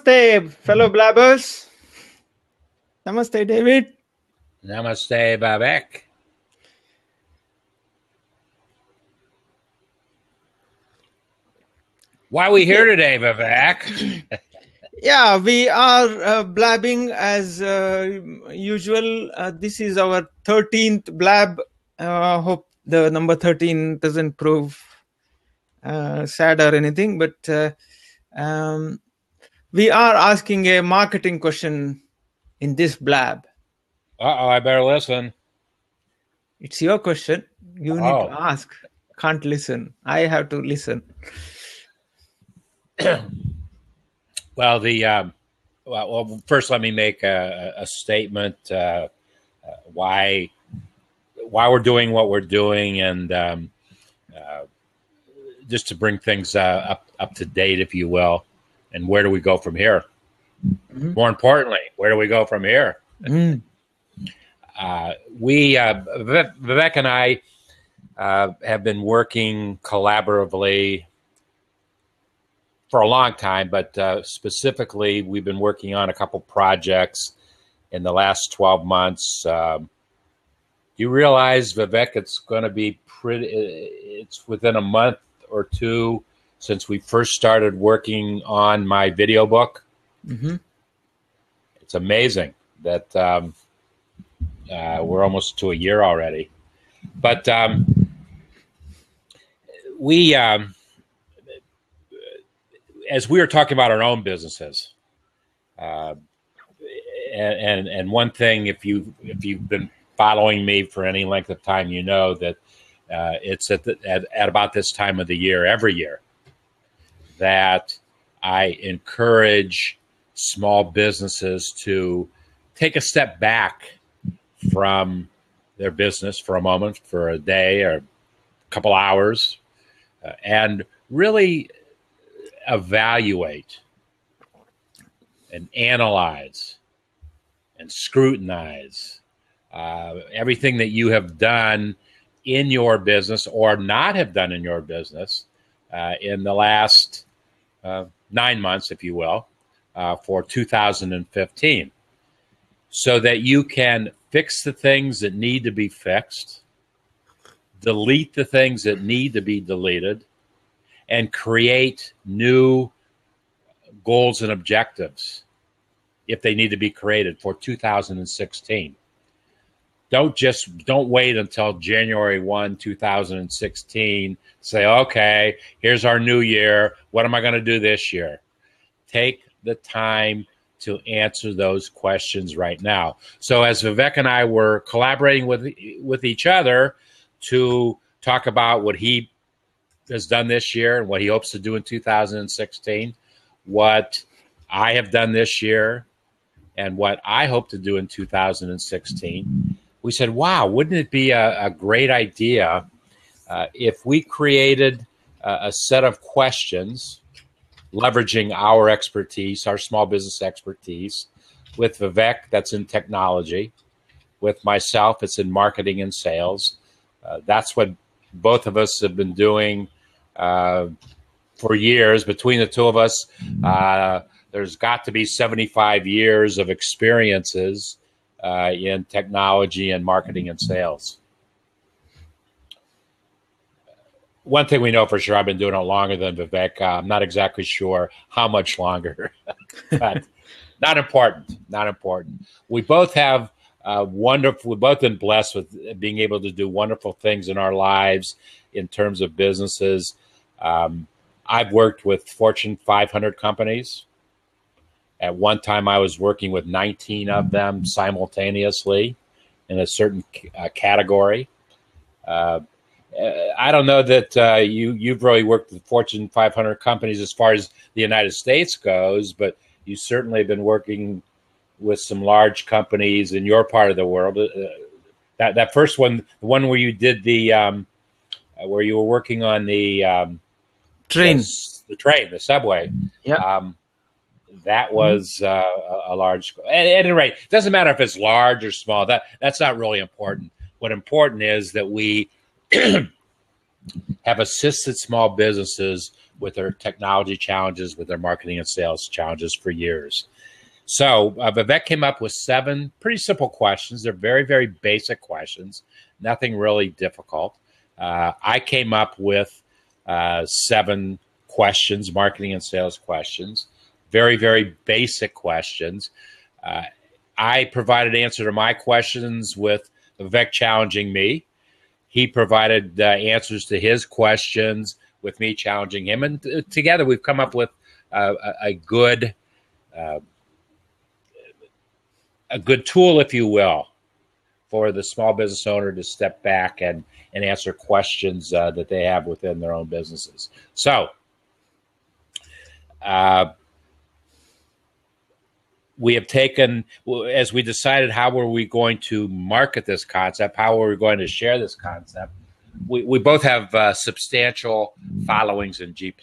Namaste, fellow blabbers. Namaste, David. Namaste, Babek. Why are we here today, Vivek? Yeah, we are blabbing as usual. This is our 13th blab. Hope the number 13 doesn't prove sad or anything, but we are asking a marketing question in this blab. Uh-oh, I better listen. It's your question. You need to ask. Can't listen. I have to listen. Well, well, first let me make a statement why we're doing what we're doing, and just to bring things up to date, if you will, and where do we go from here? Mm-hmm. More importantly, where do we go from here? Mm. Vivek and I have been working collaboratively for a long time, but specifically, we've been working on a couple projects in the last 12 months. You realize, Vivek, it's going to be it's within a month or two since we first started working on my video book. Mm-hmm. It's amazing that we're almost to a year already. But as we were talking about our own businesses, and one thing, if you've been following me for any length of time, you know that it's at about this time of the year every year that I encourage small businesses to take a step back from their business for a moment, for a day or a couple hours, and really evaluate and analyze and scrutinize everything that you have done in your business or not have done in your business in the last 9 months, if you will, for 2015, so that you can fix the things that need to be fixed, delete the things that need to be deleted, and create new goals and objectives if they need to be created for 2016. Don't wait until January 1, 2016, say, okay, here's our new year. What am I going to do this year? Take the time to answer those questions right now. So as Vivek and I were collaborating with each other to talk about what he has done this year and what he hopes to do in 2016, what I have done this year and what I hope to do in 2016, we said, wow, wouldn't it be a great idea if we created a set of questions leveraging our expertise, our small business expertise, with Vivek, that's in technology, with myself, it's in marketing and sales. That's what both of us have been doing for years. Between the two of us, there's got to be 75 years of experiences in technology and marketing and sales. One thing we know for sure, I've been doing it longer than Vivek. I'm not exactly sure how much longer, but not important. We both have we've both been blessed with being able to do wonderful things in our lives in terms of businesses. I've worked with Fortune 500 companies. At one time, I was working with 19 of them simultaneously in a certain category. I don't know that you've really worked with Fortune 500 companies as far as the United States goes, but you certainly have been working with some large companies in your part of the world. That first one, the one where you did where you were working on the train, the subway. Yeah. That was a large. At any rate, it doesn't matter if it's large or small. That's not really important. What important is that we have assisted small businesses with their technology challenges, with their marketing and sales challenges for years. So Vivek came up with 7 pretty simple questions. They're very, very basic questions, nothing really difficult. I came up with 7 questions, marketing and sales questions, very, very basic questions. I provided answer to my questions with Vivek challenging me. He provided answers to his questions with me challenging him. And together we've come up with a good tool, if you will, for the small business owner to step back and answer questions that they have within their own businesses. So we have taken, as we decided how were we going to market this concept, how were we going to share this concept, we both have substantial followings in G+.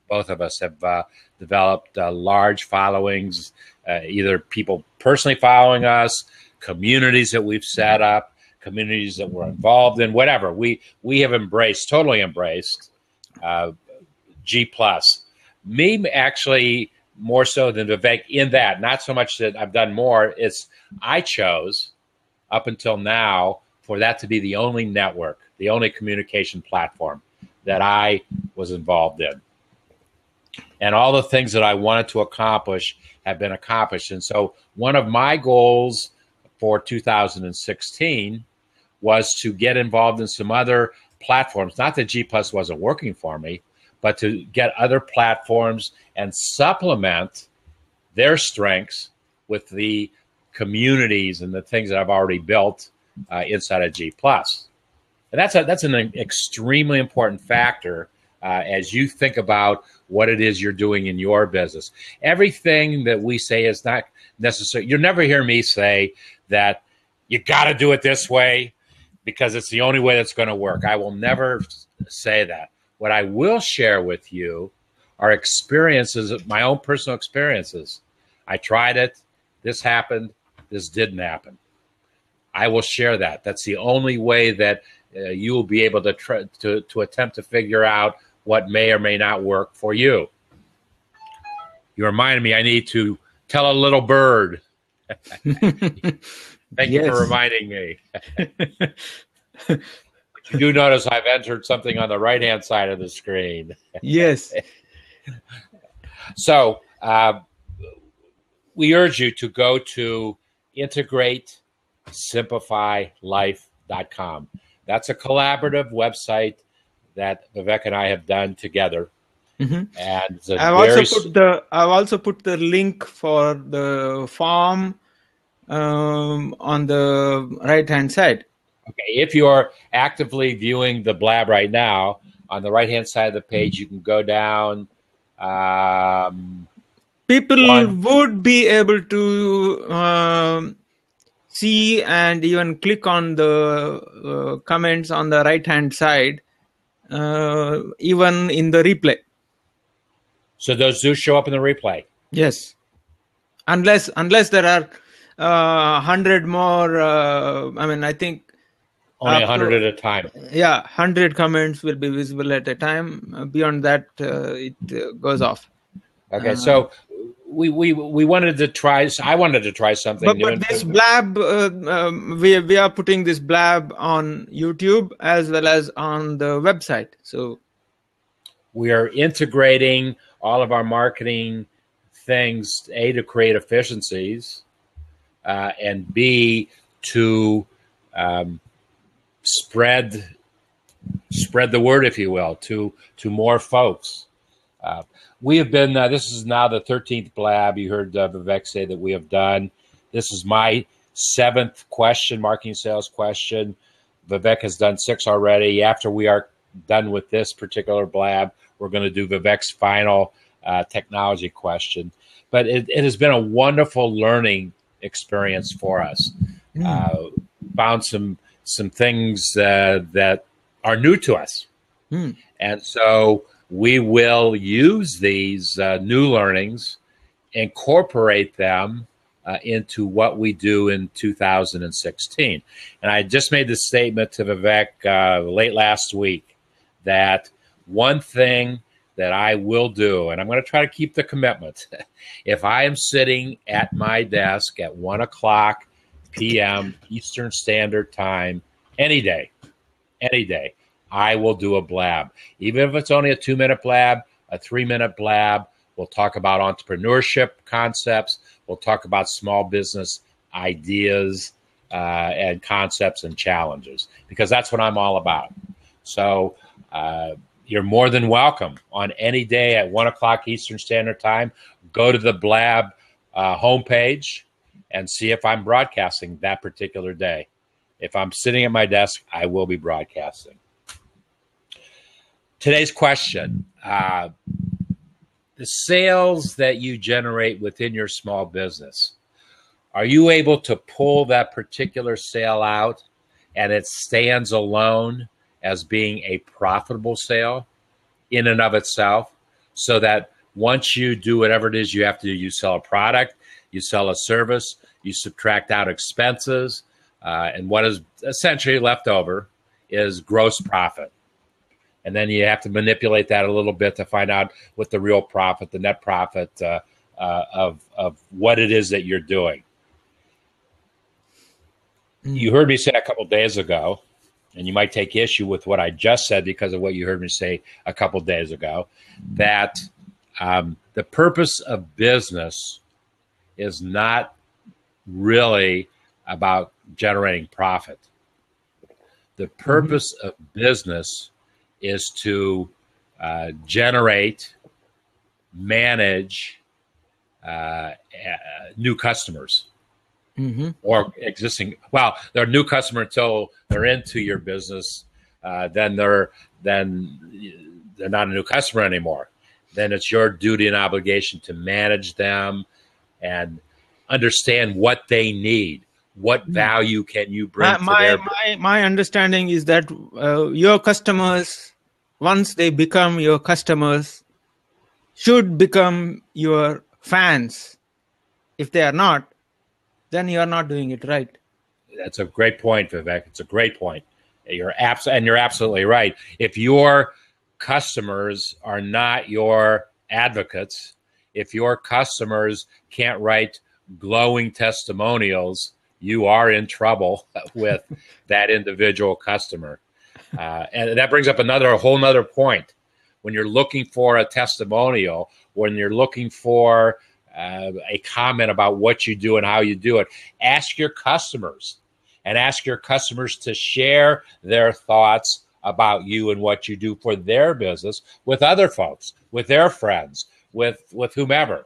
Both of us have developed large followings, either people personally following us, communities that we've set up, communities that we're involved in, whatever. We have totally embraced G+. Me, actually, more so than Vivek in that, not so much that I've done more, it's I chose up until now for that to be the only network, the only communication platform that I was involved in. And all the things that I wanted to accomplish have been accomplished. And so one of my goals for 2016 was to get involved in some other platforms. Not that G+ wasn't working for me, but to get other platforms and supplement their strengths with the communities and the things that I've already built inside of G+. And that's an extremely important factor as you think about what it is you're doing in your business. Everything that we say is not necessary. You'll never hear me say that you got to do it this way because it's the only way that's going to work. I will never say that. What I will share with you are experiences, my own personal experiences. I tried it. This happened. This didn't happen. I will share that. That's the only way that you will be able to attempt to figure out what may or may not work for you. You reminded me I need to tell a little bird. Thank you for reminding me. You do notice I've entered something on the right-hand side of the screen. Yes. So we urge you to go to integratesimplifylife.com. That's a collaborative website that Vivek and I have done together. Mm-hmm. And I've also put the link for the form on the right-hand side. Okay, if you're actively viewing the BLAB right now, on the right-hand side of the page, you can go down. People would be able to see and even click on the comments on the right-hand side, even in the replay. So those do show up in the replay? Yes. Unless there are 100 more, I think only 100 at a time. Yeah, 100 comments will be visible at a time. Beyond that, it goes off. Okay, so we wanted to try. I wanted to try something new. But this BLAB, we are putting this BLAB on YouTube as well as on the website. So we are integrating all of our marketing things, A, to create efficiencies, and B, to spread the word, if you will, to more folks. We have been, this is now the 13th BLAB. You heard Vivek say that we have done. This is my 7th question, marketing sales question. Vivek has done 6 already. After we are done with this particular BLAB, we're going to do Vivek's final technology question. But it has been a wonderful learning experience for us. Found some things that are new to us. And so we will use these new learnings, incorporate them into what we do in 2016. And I just made this statement to Vivek late last week. that one thing that I will do, and I'm going to try to keep the commitment. If I am sitting at my desk at 1 p.m. Eastern Standard Time, any day, I will do a blab. Even if it's only a 2-minute blab, a 3-minute blab, we'll talk about entrepreneurship concepts. We'll talk about small business ideas and concepts and challenges, because that's what I'm all about. So you're more than welcome on any day at 1 Eastern Standard Time. Go to the BLAB homepage and see if I'm broadcasting that particular day. If I'm sitting at my desk, I will be broadcasting. Today's question, the sales that you generate within your small business, are you able to pull that particular sale out and it stands alone as being a profitable sale in and of itself, so that once you do whatever it is you have to do, you sell a product, you sell a service, you subtract out expenses, and what is essentially left over is gross profit. And then you have to manipulate that a little bit to find out what the real profit, the net profit of what it is that you're doing. You heard me say a couple of days ago, and you might take issue with what I just said because of what you heard me say a couple of days ago, that the purpose of business is not really about generating profit. The purpose of business is to generate, manage new customers. Or existing. Well, they're a new customer until they're into your business. Then they're not a new customer anymore. Then it's your duty and obligation to manage them and understand what they need. What value can you bring to their business? My understanding is that your customers, once they become your customers, should become your fans. If they are not, then you are not doing it right. That's a great point, Vivek. It's a great point. You're absolutely right. If your customers are not your advocates, if your customers can't write glowing testimonials, you are in trouble with that individual customer. And that brings up a whole nother point. When you're looking for a testimonial, when you're looking for a comment about what you do and how you do it, ask your customers to share their thoughts about you and what you do for their business with other folks, with their friends, with whomever.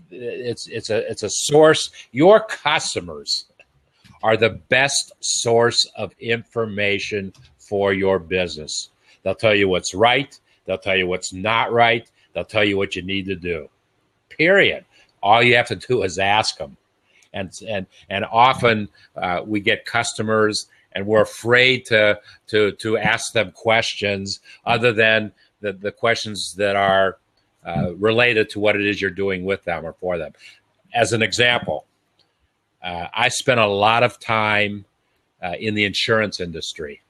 It's a source. Your customers are the best source of information for your business. They'll tell you what's right. They'll tell you what's not right. They'll tell you what you need to do. Period. All you have to do is ask them. And often we get customers and we're afraid to ask them questions other than the questions that are related to what it is you're doing with them or for them. As an example, I spent a lot of time in the insurance industry,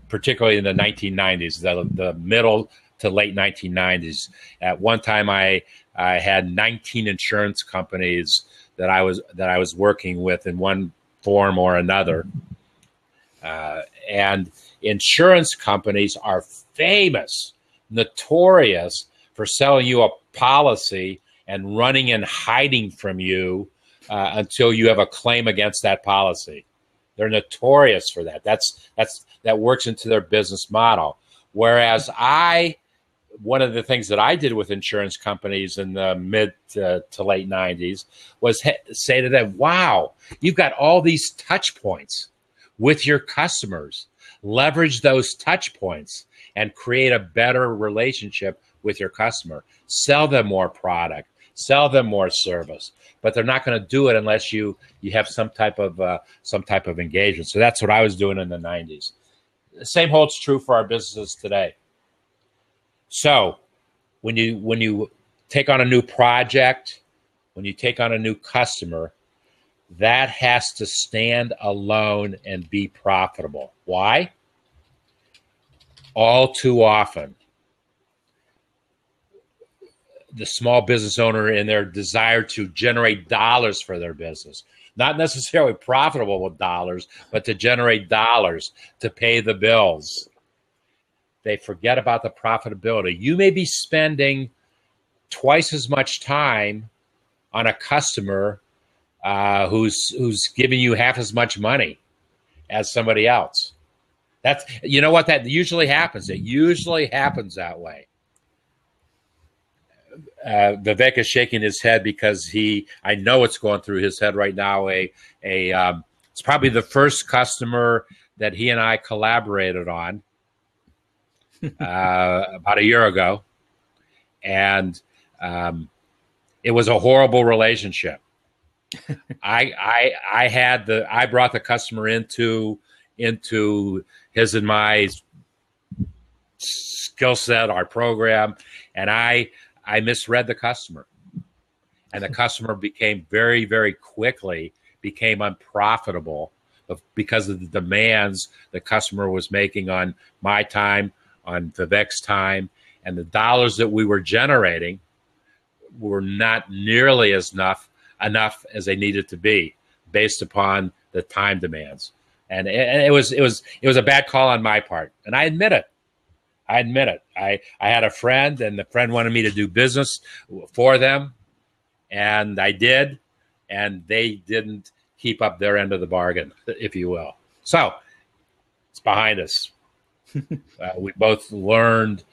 particularly in the 1990s, the middle to late 1990s. At one time, I had 19 insurance companies that I was working with in one form or another. And insurance companies are famous, notorious for selling you a policy and running and hiding from you until you have a claim against that policy. They're notorious for that. That works into their business model. Whereas one of the things that I did with insurance companies in the mid to late 90s was say to them, wow, you've got all these touch points with your customers. Leverage those touch points and create a better relationship with your customer. Sell them more product, sell them more service, but they're not going to do it unless you have some type of engagement. So that's what I was doing in the 90s. The same holds true for our businesses today. So when you take on a new project, when you take on a new customer, that has to stand alone and be profitable. Why? all too often, the small business owner, in their desire to generate dollars for their business, not necessarily profitable with dollars, but to generate dollars to pay the bills, they forget about the profitability. You may be spending twice as much time on a customer who's giving you half as much money as somebody else. That's, you know what, that usually happens. It usually happens that way. Vivek is shaking his head because I know it's going through his head right now. It's probably the first customer that he and I collaborated on about a year ago, and it was a horrible relationship. I brought the customer into his and my skill set, our program, and I misread the customer, and the customer became very, very quickly became unprofitable because of the demands the customer was making on my time, on Vivek's time, and the dollars that we were generating were not nearly as enough as they needed to be based upon the time demands. And it was a bad call on my part, and I admit it. I had a friend, and the friend wanted me to do business for them, and I did, and they didn't keep up their end of the bargain, if you will. So it's behind us. We both learned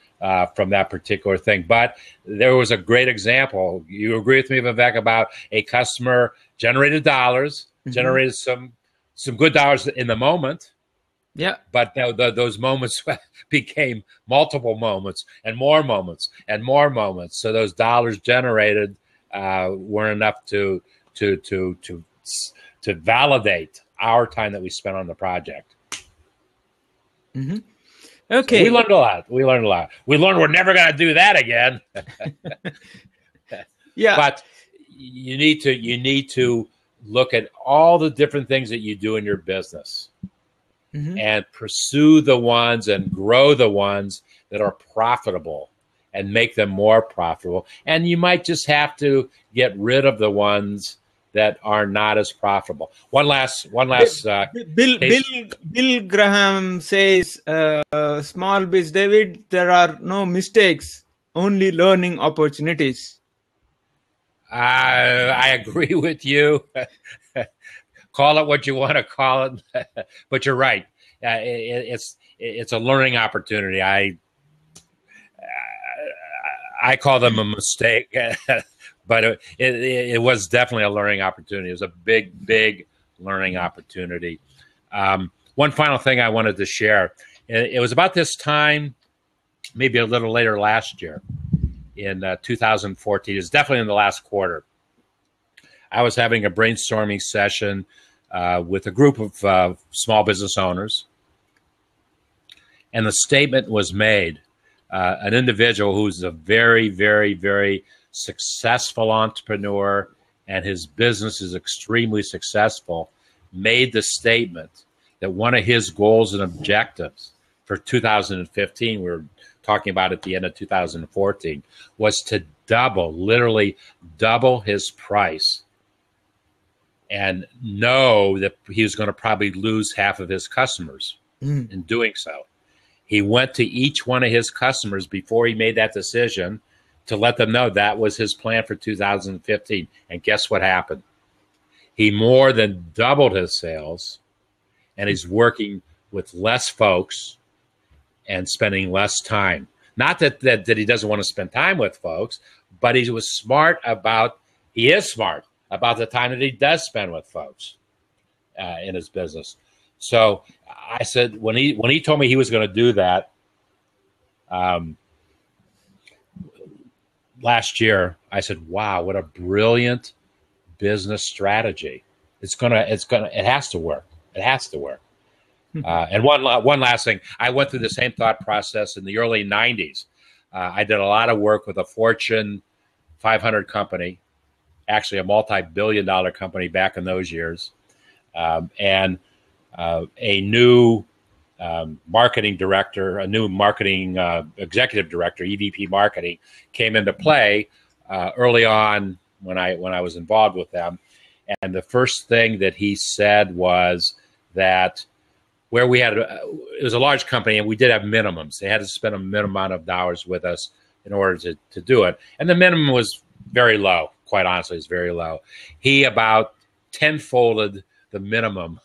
from that particular thing. But there was a great example. You agree with me, Vivek, about a customer generated dollars, generated some good dollars in the moment. Yeah. But those moments became multiple moments and more moments and more moments. So those dollars generated weren't enough to validate our time that we spent on the project. Mm-hmm. Okay. So we learned a lot. We learned we're never going to do that again. Yeah. But you need to look at all the different things that you do in your business. Mm-hmm. And pursue the ones and grow the ones that are profitable and make them more profitable. And you might just have to get rid of the ones that are not as profitable. One last. Bill Graham says, "Small biz, David. There are no mistakes, only learning opportunities." I agree with you. Call it what you want to call it, but you're right. It's a learning opportunity. I call them a mistake, but it was definitely a learning opportunity. It was a big learning opportunity. One final thing I wanted to share. It was about this time, maybe a little later last year, in 2014. It's definitely in the last quarter. I was having a brainstorming session with a group of small business owners, and the statement was made. An individual who's a very, very, very successful entrepreneur, and his business is extremely successful, made the statement that one of his goals and objectives for 2015, we were talking about at the end of 2014, was to literally double his price, and know that he was going to probably lose half of his customers in doing so. He went to each one of his customers before he made that decision to let them know that was his plan for 2015. And guess what happened? He more than doubled his sales, and he's working with less folks and spending less time. Not that he doesn't want to spend time with folks, but he is smart about the time that he does spend with folks in his business. So I said, when he told me he was going to do that last year, I said, wow, what a brilliant business strategy. It has to work. It has to work. And one last thing, I went through the same thought process in the early 90s. I did a lot of work with a Fortune 500 company, actually a multi-billion-dollar company back in those years, and a new marketing director, a new marketing executive director, EVP marketing, came into play early on when I was involved with them. And the first thing that he said was that where we had, it was a large company and we did have minimums. They had to spend a minimum amount of dollars with us in order to do it. And the minimum was very low, quite honestly, it's very low. He about tenfolded the minimum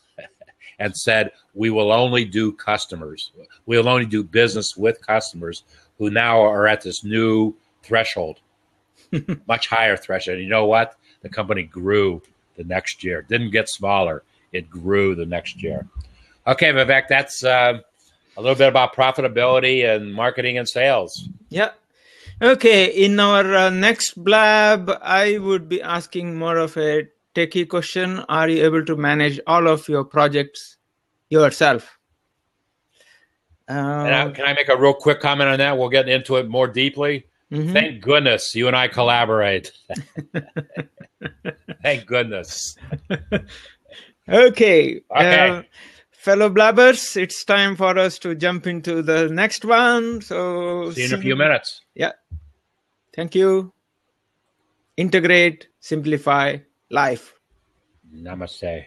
and said, we will only do customers. We'll only do business with customers who now are at this new threshold, much higher threshold. And you know what? The company grew the next year. It didn't get smaller. It grew the next year. Okay, Vivek, that's a little bit about profitability and marketing and sales. Yeah. Okay, in our next blab, I would be asking more of a techie question. Are you able to manage all of your projects yourself? And can I make a real quick comment on that? We'll get into it more deeply. Mm-hmm. Thank goodness you and I collaborate. Thank goodness. Okay. Fellow blabbers, it's time for us to jump into the next one. So see you in a few minutes. Yeah. Thank you. Integrate, simplify life. Namaste.